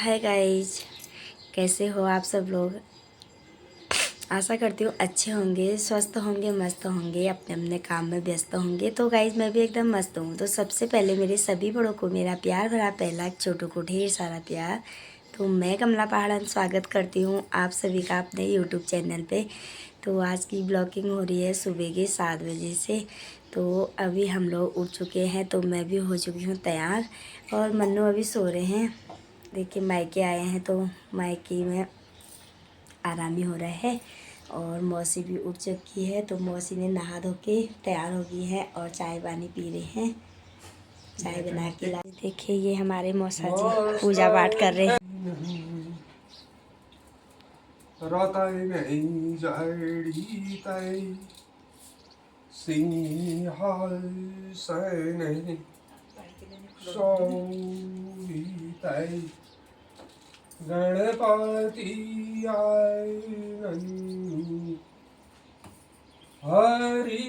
Hi guys, कैसे हो आप सब लोग। आशा करती हूँ अच्छे होंगे, स्वस्थ होंगे, मस्त होंगे, अपने अपने काम में व्यस्त होंगे। तो गाइज मैं भी एकदम मस्त हूँ। तो सबसे पहले मेरे सभी बड़ों को मेरा प्यार भरा पहला, छोटों को ढेर सारा प्यार। तो मैं कमला पहाड़न स्वागत करती हूँ आप सभी का अपने यूट्यूब चैनल पे। तो आज की ब्लॉगिंग हो रही है सुबह के 7 बजे से। तो अभी हम लोग उठ चुके हैं, तो मैं भी हो चुकी हूँ तैयार और मन्नू अभी सो रहे हैं। देखिए मायके आए हैं तो मायके में आरामी हो रहा है और मौसी भी उठ चुकी है। तो मौसी ने नहा धो के तैयार हो गई है और चाय पानी पी रहे हैं। चाय बना के ला। देखिए ये हमारे मौसा जी पूजा पाठ कर रहे हैं। गणपति आए हरि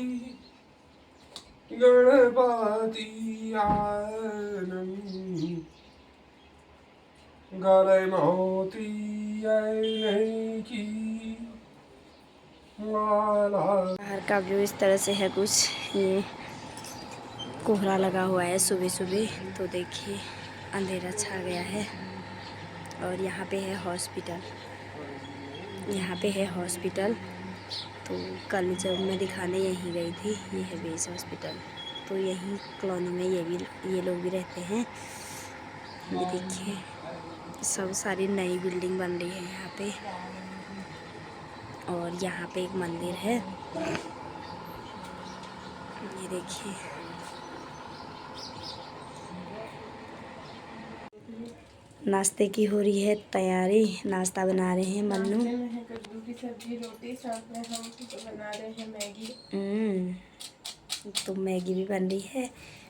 गणपति आनन गले मोती आए की माला। बाहर का व्यू इस तरह से है कुछ, ये कोहरा लगा हुआ है सुबह सुबह। तो देखिए अंधेरा छा गया है और यहाँ पे है हॉस्पिटल। यहाँ पे है हॉस्पिटल। तो कल जब मैं दिखाने यहीं गई थी, ये है बेस हॉस्पिटल। तो यहीं कॉलोनी में ये लोग भी रहते हैं। ये देखिए सब सारी नई बिल्डिंग बन रही है यहाँ पे। और यहाँ पे एक मंदिर है, ये देखिए। नाश्ते की हो रही है तैयारी, नाश्ता बना रहे हैं मन्नू। कद्दू की सब्जी रोटी, साथ में हम बना रहे हैं मैगी। तो मैगी भी बन रही है।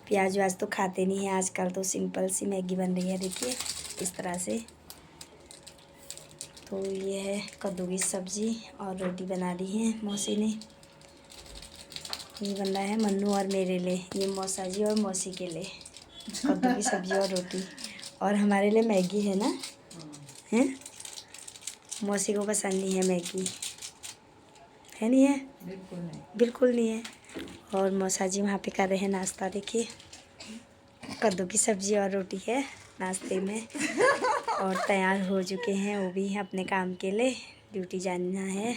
प्याज व्याज तो खाते नहीं है आजकल, तो सिंपल सी मैगी बन रही है। देखिए इस तरह से। तो ये है कद्दू की सब्जी और रोटी बना ली है मौसी ने। ये बन रहा है मन्नू और मेरे लिए, ये मौसा जी और मौसी के लिए कद्दू की सब्जी और रोटी। और हमारे लिए मैगी है ना, हैं? मौसी को पसंद नहीं है मैगी, है नहीं है? बिल्कुल नहीं, बिल्कुल नहीं है। और मौसा जी वहाँ पे कर रहे हैं नाश्ता। देखिए कद्दू की सब्जी और रोटी है नाश्ते में। और तैयार हो चुके हैं वो भी अपने काम के लिए, ड्यूटी जाना है।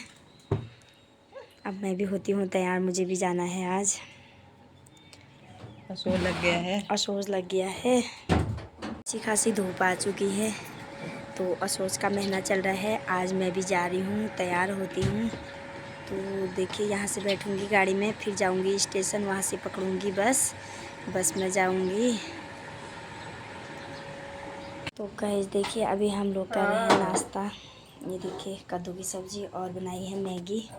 अब मैं भी होती हूँ तैयार, मुझे भी जाना है आज। असोज लग गया है। असोज लग गया है, अच्छी खासी धूप आ चुकी है। तो असोज का महीना चल रहा है। आज मैं भी जा रही हूँ, तैयार होती हूँ। तो देखिए यहाँ से बैठूँगी गाड़ी में, फिर जाऊँगी स्टेशन, वहाँ से पकड़ूँगी बस में जाऊँगी। तो गाइस देखिए अभी हम लोग कर रहे हैं नाश्ता। ये देखिए कद्दू की सब्जी और बनाई है मैगी।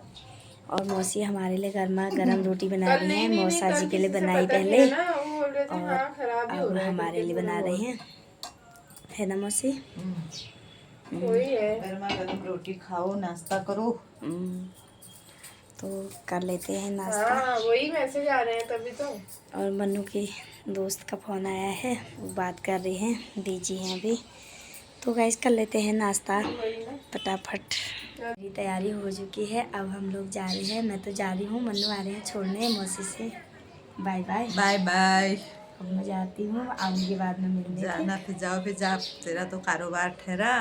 और मौसी हमारे लिए गर्मा गर्म रोटी बना रही हैं। मौसा जी के लिए बनाई पहले और अब हमारे लिए बना रहे हैं, है ना मौसी? वही है, गर्मा गर्म रोटी खाओ, नाश्ता करो। तो कर लेते हैं नाश्ता। हाँ, वही मैसेज आ रहे हैं तभी तो। और मन्नू की दोस्त का फ़ोन आया है, वो बात कर रहे हैं, बिजी हैं अभी। तो गाइस कर लेते हैं नाश्ता फटाफट। मेरी तैयारी हो चुकी है, अब हम लोग जा रहे हैं। मैं तो जा रही हूँ, मन्नू आ रहे हैं छोड़ने मौसी से। Bye bye bye bye. अब मैं जाती हूँ, आऊँगी बाद में मिलने। जाना फिर जाओ, फिर जा, तेरा तो कारोबार ठहरा।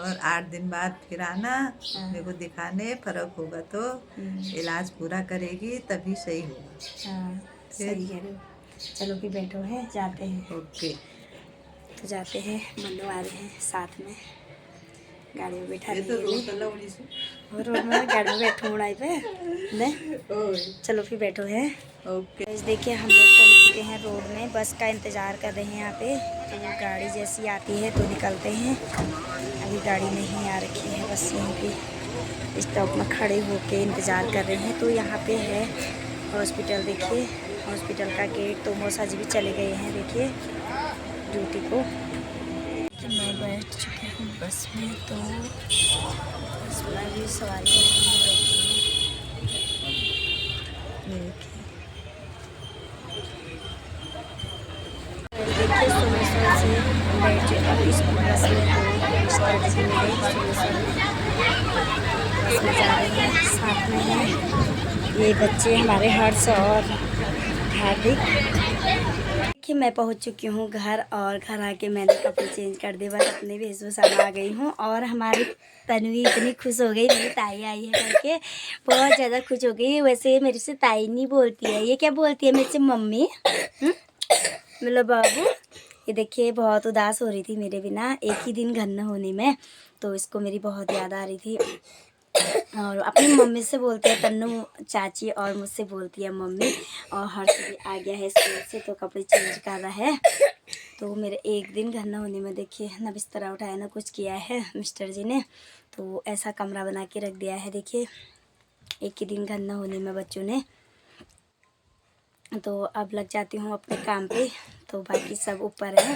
और 8 दिन बाद फिर आना मेरे को दिखाने। फर्क होगा तो इलाज पूरा करेगी तभी सही होगा। हाँ सही कह रहे हो। चलो फिर बैठो है, जाते हैं। ओके। तो जाते हैं, मन्नू आ रहे हैं साथ में, गाड़ी में बैठा ये तो और रोड में गाड़ी में बैठो मुड़ाई पे नहीं। चलो फिर बैठो है। ओके। देखिए हम लोग पहुंच चुके हैं रोड में, बस का इंतज़ार कर रहे हैं यहाँ पे। तो गाड़ी जैसी आती है तो निकलते हैं। अभी गाड़ी नहीं आ रखी है, बस यहीं पे स्टॉप में खड़े होके इंतज़ार कर रहे हैं। तो यहाँ पे है हॉस्पिटल। देखिए हॉस्पिटल का गेट। तो मौसा जी भी चले गए हैं देखिए ड्यूटी को। मैं बैठ चुकी हूँ बस में। तो बस में भी सवारी नहीं हो रही है। देखिए सुबह से बैठ अब स्कूल बस में। मिस्टर जी मेरे बस में जा रहे हैं, साथ में हैं ये बच्चे हमारे हर्ष और हार्दिक। कि मैं पहुंच चुकी हूँ घर और घर आके मैंने कपड़े चेंज कर दिए, बस अपने वेशभूषा में आ गई हूँ। और हमारी तन्वी इतनी खुश हो गई, मेरी ताई आई है करके बहुत ज़्यादा खुश हो गई। वैसे मेरे से ताई नहीं बोलती है, ये क्या बोलती है मेरे से? मम्मी। मतलब बाबू। ये देखिए बहुत उदास हो रही थी मेरे बिना एक ही दिन घर न होने में, तो इसको मेरी बहुत याद आ रही थी। और अपनी मम्मी से बोलते हैं तन्नू चाची और मुझसे बोलती है मम्मी। और हर्ष भी आ गया है स्कूल से तो कपड़े चेंज कर रहा है। तो मेरे एक दिन घर न होने में देखिए ना बिस्तरा उठाया ना कुछ किया है मिस्टर जी ने, तो ऐसा कमरा बना के रख दिया है। देखिए एक ही दिन घर न होने में बच्चों ने। तो अब लग जाती हूँ अपने काम पे, तो बाकी सब ऊपर है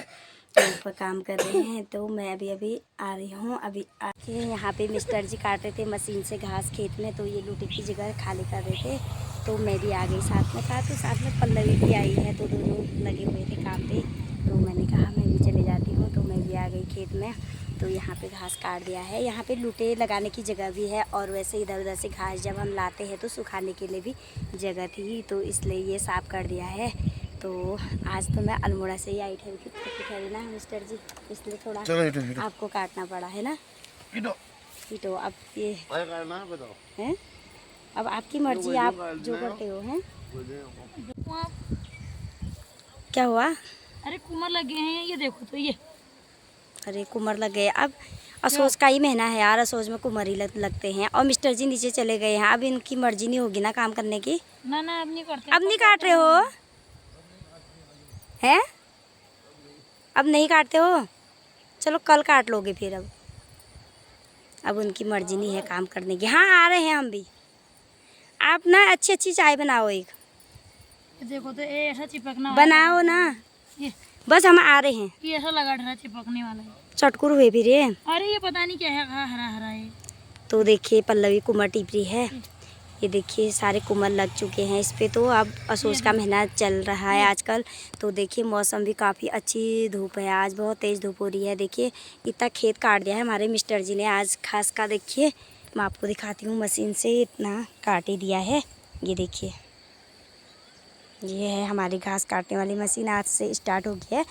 तो ऊपर काम कर रहे हैं। तो मैं अभी आ रही हूँ। अभी आके यहाँ पे मिस्टर जी काट रहे थे मशीन से घास खेत में, तो ये लूटे की जगह खाली कर रहे थे, तो मैं भी आ गई साथ में। था तो साथ में पल्लवी भी आई है, तो दोनों लगे हुए थे काम पे। तो मैंने कहा मैं भी चले जाती हूँ, तो मैं भी आ गई खेत में। तो यहाँ पे घास काट दिया है, यहाँ पे लूटे लगाने की जगह भी है, और वैसे इधर उधर से घास जब हम लाते हैं तो सुखाने के लिए भी जगह थी, तो इसलिए ये साफ़ कर दिया है। तो आज तो मैं अल्मोड़ा से ही आई ठहरी ना मिस्टर जी, इसलिए थोड़ा आपको काटना पड़ा है ना। तो अब ये है, अब आपकी मर्जी, आप जो करते हो हैं। क्या हुआ? अरे कुमर लगे हैं, ये देखो तो ये। अरे कुमर लग गए। अब असोज का ही महीना है यार, असोज में कुमर ही लगते हैं। और मिस्टर जी नीचे चले गए हैं, अब इनकी मर्जी नहीं होगी ना काम करने की। ना अब नहीं करते। अब नहीं काट रहे हो हैं? अब नहीं काटते हो? चलो कल काट लोगे फिर। अब उनकी मर्जी नहीं है काम करने की। हाँ आ रहे हैं हम भी। आप ना अच्छी चाय बनाओ एक। ये देखो तो ये ऐसा चिपकना बनाओ ना, ये बस हम आ रहे हैं। ये ऐसा लगा रहा चिपकने वाला है। चटकुर हुए भी रे। अरे ये पता नहीं क्या है, हरा हरा है। तो देखिए पल्लवी कुमर टिप रही है। ये देखिए सारे कुमर लग चुके हैं इस पे। तो अब असोज का महीना चल रहा है आजकल। तो देखिए मौसम भी काफ़ी अच्छी धूप है, आज बहुत तेज़ धूप हो रही है। देखिए इतना खेत काट दिया है हमारे मिस्टर जी ने आज घास का। देखिए मैं आपको दिखाती हूँ, मशीन से इतना काट ही दिया है। ये देखिए ये है हमारी घास काटने वाली मशीन, आज से स्टार्ट हो गई है।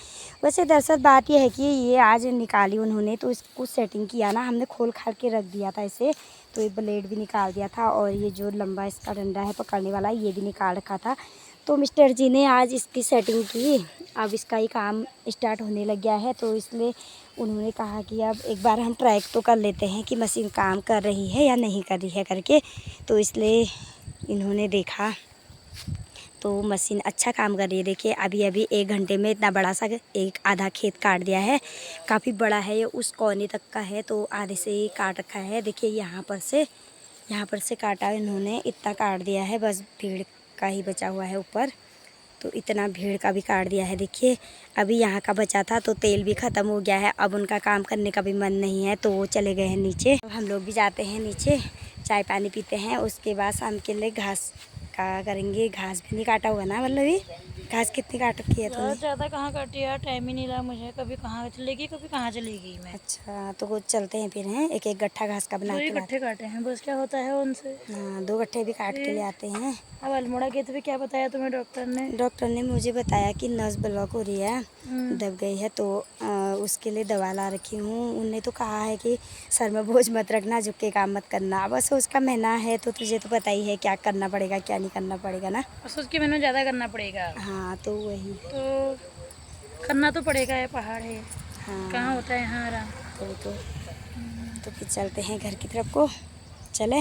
वैसे दरअसल बात यह है कि ये आज निकाली उन्होंने, तो इसको सेटिंग किया ना हमने, खोल खाल के रख दिया था इसे। तो ये ब्लेड भी निकाल दिया था, और ये जो लंबा इसका डंडा है पकड़ने वाला ये भी निकाल रखा था। तो मिस्टर जी ने आज इसकी सेटिंग की, अब इसका ही काम स्टार्ट होने लग गया है। तो इसलिए उन्होंने कहा कि अब एक बार हम ट्राई तो कर लेते हैं कि मशीन काम कर रही है या नहीं कर रही है करके। तो इसलिए इन्होंने देखा तो मशीन अच्छा काम कर रही है। देखिए अभी 1 घंटे में इतना बड़ा सा एक आधा खेत काट दिया है। काफ़ी बड़ा है ये, उस कोने तक का है, तो आधे से ही काट रखा है। देखिए यहाँ पर से काटा इन्होंने, इतना काट दिया है, बस भीड़ का ही बचा हुआ है ऊपर। तो इतना भीड़ का भी काट दिया है। देखिए अभी यहाँ का बचा था, तो तेल भी ख़त्म हो गया है। अब उनका काम करने का भी मन नहीं है, तो वो चले गए हैं नीचे। अब हम लोग भी जाते हैं नीचे, चाय पानी पीते हैं, उसके बाद शाम के लिए घास का करेंगे। घास भी नहीं काटा हुआ ना मतलब, घास कितनी काट रखी है तुमने? ज़्यादा कहाँ काटी यार, टाइम ही नहीं रहा मुझे। कभी कहाँ चलेगी कभी कहाँ चलेगी मैं। अच्छा तो वो चलते हैं फिर हैं, एक गट्ठा घास का बना दो के ही लाते गट्ठे काटे हैं, बस क्या होता है उनसे। हाँ 2 गट्ठे भी काट के ले आते हैं। अब अल्मोड़ा गए थे, क्या बताया तुम्हें डॉक्टर ने? डॉक्टर ने मुझे बताया कि नस ब्लॉक हो रही है, दब गई है, तो उसके लिए दवा ला रखी हूँ। उनने तो कहा है कि सर में बोझ मत रखना, झुक के काम मत करना। बस उसका महीना है तो तुझे तो पता ही है क्या करना पड़ेगा क्या नहीं करना पड़ेगा ना। सोच के मैंने ज़्यादा करना पड़ेगा। हाँ तो वही तो करना तो पड़ेगा, ये पहाड़ है। हाँ कहाँ होता है यहाँ आराम। तो फिर चलते हैं घर की तरफ को, चले।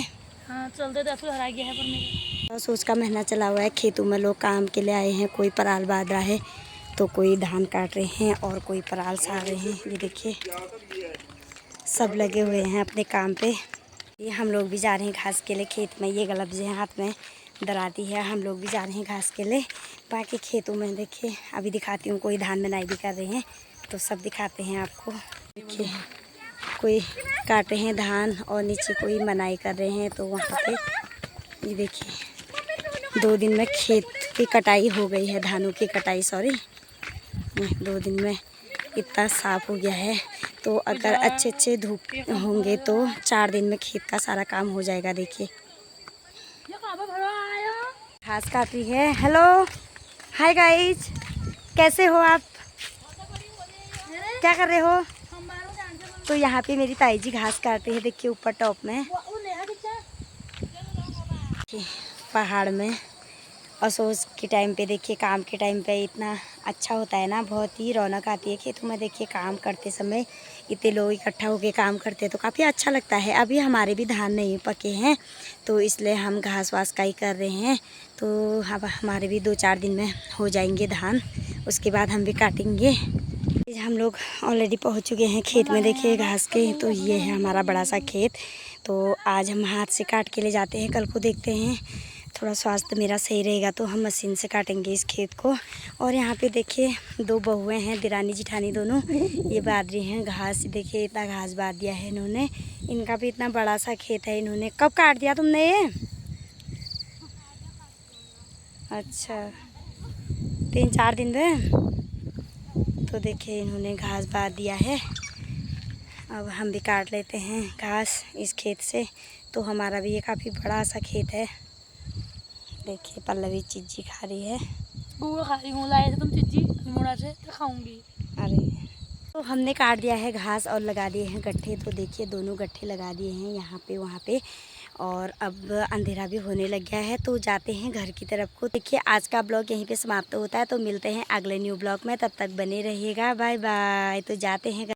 हाँ चलते तो हरा गया है पर मेरा। सोच का महीना चला हुआ है, खेतों में लोग काम के लिए आए हैं। कोई पराल बांध रहा है, तो कोई धान काट रहे हैं, और कोई पराल सार रहे हैं। ये देखिए सब लगे हुए हैं अपने काम पे। ये हम लोग भी जा रहे हैं घास के लिए खेत में। ये गलत जो हाथ में डराती है, हम लोग भी जा रहे हैं घास के लिए। बाकी खेतों में देखिए अभी दिखाती हूँ, कोई धान बनाई भी कर रहे हैं, तो सब दिखाते हैं आपको। देखिए कोई काट रहे हैं धान, और नीचे कोई मनाई कर रहे हैं, तो वहाँ पे ये देखिए 2 दिन में खेत की कटाई हो गई है, धानों की कटाई 2 दिन में इतना साफ़ हो गया है। तो अगर अच्छे अच्छे धूप होंगे तो 4 दिन में खेत का सारा काम हो जाएगा। देखिए घास काट रही है। हेलो, हाय गाइज, कैसे हो आप? क्या कर रहे हो? तो यहाँ पे मेरी ताई जी घास काट रही है। देखिए ऊपर टॉप में पहाड़ में। और सोच के टाइम पे देखिए, काम के टाइम पे इतना अच्छा होता है ना, बहुत ही रौनक आती है खेतों में। देखिए काम करते समय इतने लोग इकट्ठा होकर काम करते हैं तो काफ़ी अच्छा लगता है। अभी हमारे भी धान नहीं पके हैं तो इसलिए हम घास वास का ही कर रहे हैं। तो अब हमारे भी 2-4 दिन में हो जाएंगे धान, उसके बाद हम भी काटेंगे। हम लोग ऑलरेडी पहुंच चुके हैं खेत में। देखिए घास के, तो ये है हमारा बड़ा सा खेत। तो आज हम हाथ से काट के ले जाते हैं, कल को देखते हैं थोड़ा स्वास्थ्य मेरा सही रहेगा तो हम मशीन से काटेंगे इस खेत को। और यहाँ पे देखिए 2 बहुएं हैं, दिरानी जिठानी दोनों, ये बांध रही हैं घास। देखिए इतना घास बांध दिया है इन्होंने। इनका भी इतना बड़ा सा खेत है। इन्होंने कब काट दिया तुमने ये? अच्छा, 3-4 दिन में। तो देखिए इन्होंने घास बांध दिया है। अब हम भी काट लेते हैं घास इस खेत से। तो हमारा भी ये काफ़ी बड़ा सा खेत है। देखिए पल्लवी चिज्जी खा रही है। गुड़ खा रही हूँ, लाए थे तुम चिज्जी अल्मोड़ा से, तो खाऊंगी। अरे, तो हमने काट दिया है घास और लगा दिए हैं गट्ठे। तो देखिए दोनों गट्ठे लगा दिए हैं यहाँ पे वहाँ पे। और अब अंधेरा भी होने लग गया है तो जाते हैं घर की तरफ को। देखिए आज का ब्लॉग यहीं पे समाप्त होता है। तो मिलते हैं अगले न्यू ब्लॉग में, तब तक बने रहिएगा। Bye bye. तो जाते हैं।